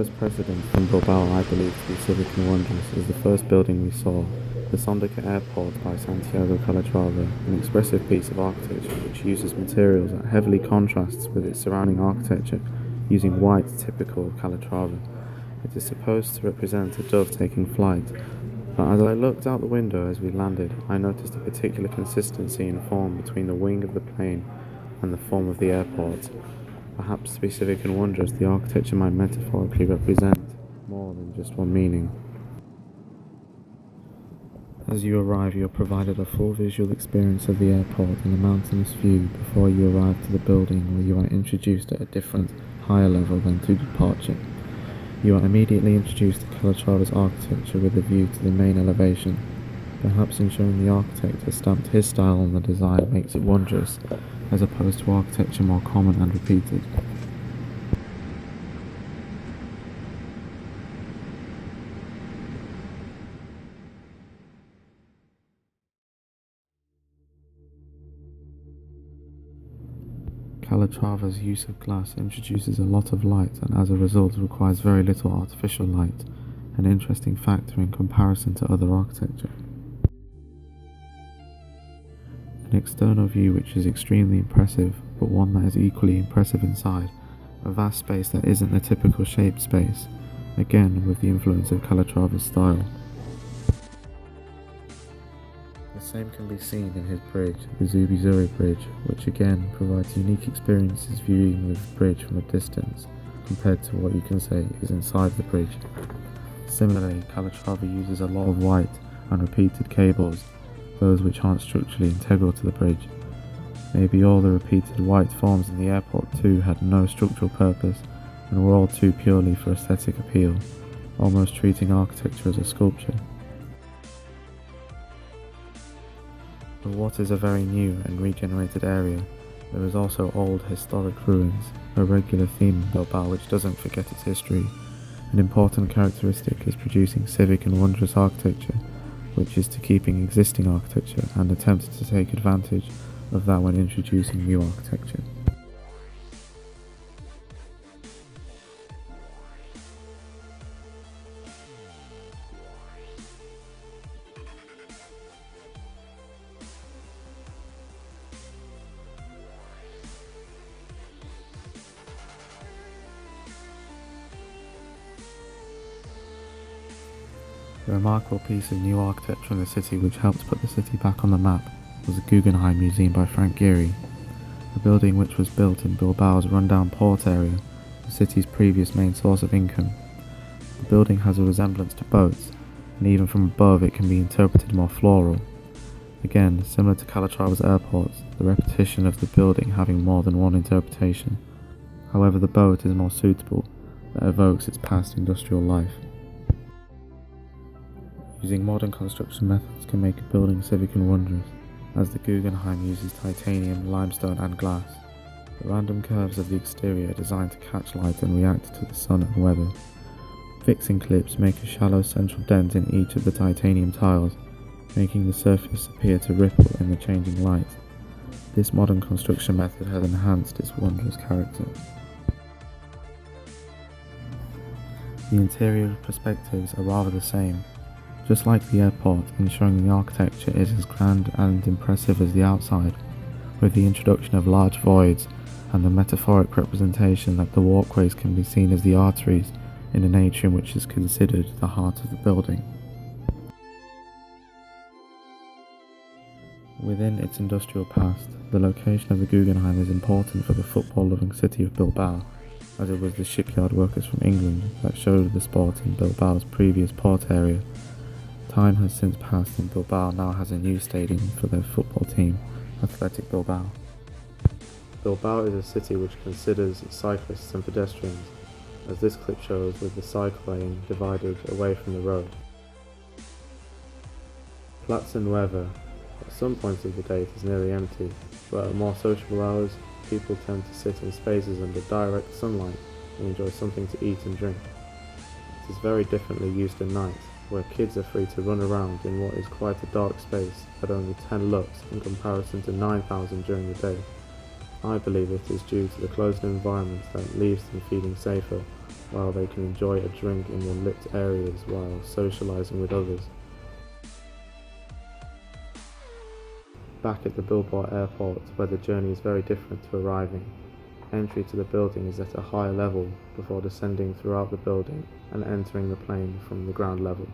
first president from Bilbao I believe to be Civic and Wondrous is the first building we saw, the Sondica Airport by Santiago Calatrava, an expressive piece of architecture which uses materials that heavily contrasts with its surrounding architecture, using white typical of Calatrava. It is supposed to represent a dove taking flight, but as I looked out the window as we landed, I noticed a particular consistency in form between the wing of the plane and the form of the airport. Perhaps to be civic and wondrous, the architecture might metaphorically represent more than just one meaning. As you arrive, you are provided a full visual experience of the airport and a mountainous view before you arrive to the building, where you are introduced at a different, higher level than to departure. You are immediately introduced to Calatrava's architecture with a view to the main elevation. Perhaps ensuring the architect has stamped his style on the design makes it wondrous, as opposed to architecture more common and repeated. Calatrava's use of glass introduces a lot of light and as a result requires very little artificial light, an interesting factor in comparison to other architecture. An external view which is extremely impressive, but one that is equally impressive inside, a vast space that isn't the typical shaped space, again with the influence of Calatrava's style. The same can be seen in his bridge, the Zubizuri Bridge, which again provides unique experiences viewing the bridge from a distance, compared to what you can say is inside the bridge. Similarly, Calatrava uses a lot of white and repeated cables, those which aren't structurally integral to the bridge. Maybe all the repeated white forms in the airport too had no structural purpose and were all too purely for aesthetic appeal, almost treating architecture as a sculpture. Of what is a very new and regenerated area, there is also old historic ruins, a regular theme in Bilbao which doesn't forget its history. An important characteristic is producing civic and wondrous architecture, which is to keeping existing architecture and attempts to take advantage of that when introducing new architecture. A remarkable piece of new architecture in the city which helped put the city back on the map was the Guggenheim Museum by Frank Gehry, a building which was built in Bilbao's rundown port area, the city's previous main source of income. The building has a resemblance to boats, and even from above it can be interpreted more floral. Again, similar to Calatrava's airports, the repetition of the building having more than one interpretation. However, the boat is more suitable, that evokes its past industrial life. Using modern construction methods can make a building civic and wondrous, as the Guggenheim uses titanium, limestone and glass. The random curves of the exterior are designed to catch light and react to the sun and weather. Fixing clips make a shallow central dent in each of the titanium tiles, making the surface appear to ripple in the changing light. This modern construction method has enhanced its wondrous character. The interior perspectives are rather the same. Just like the airport, ensuring the architecture is as grand and impressive as the outside, with the introduction of large voids and the metaphoric representation that the walkways can be seen as the arteries in an atrium which is considered the heart of the building. Within its industrial past, the location of the Guggenheim is important for the football-loving city of Bilbao, as it was the shipyard workers from England that showed the sport in Bilbao's previous port area. Time has since passed and Bilbao now has a new stadium for their football team, Athletic Bilbao. Bilbao is a city which considers cyclists and pedestrians, as this clip shows with the cycle lane divided away from the road. Plaza Nueva, at some points of the day it is nearly empty, but at more sociable hours, people tend to sit in spaces under direct sunlight and enjoy something to eat and drink. It is very differently used at night, where kids are free to run around in what is quite a dark space at only 10 lux in comparison to 9,000 during the day. I believe it is due to the closed environment that leaves them feeling safer, while they can enjoy a drink in more lit areas while socializing with others. Back at the Bilbao airport, where the journey is very different to arriving. Entry to the building is at a higher level before descending throughout the building and entering the plane from the ground level.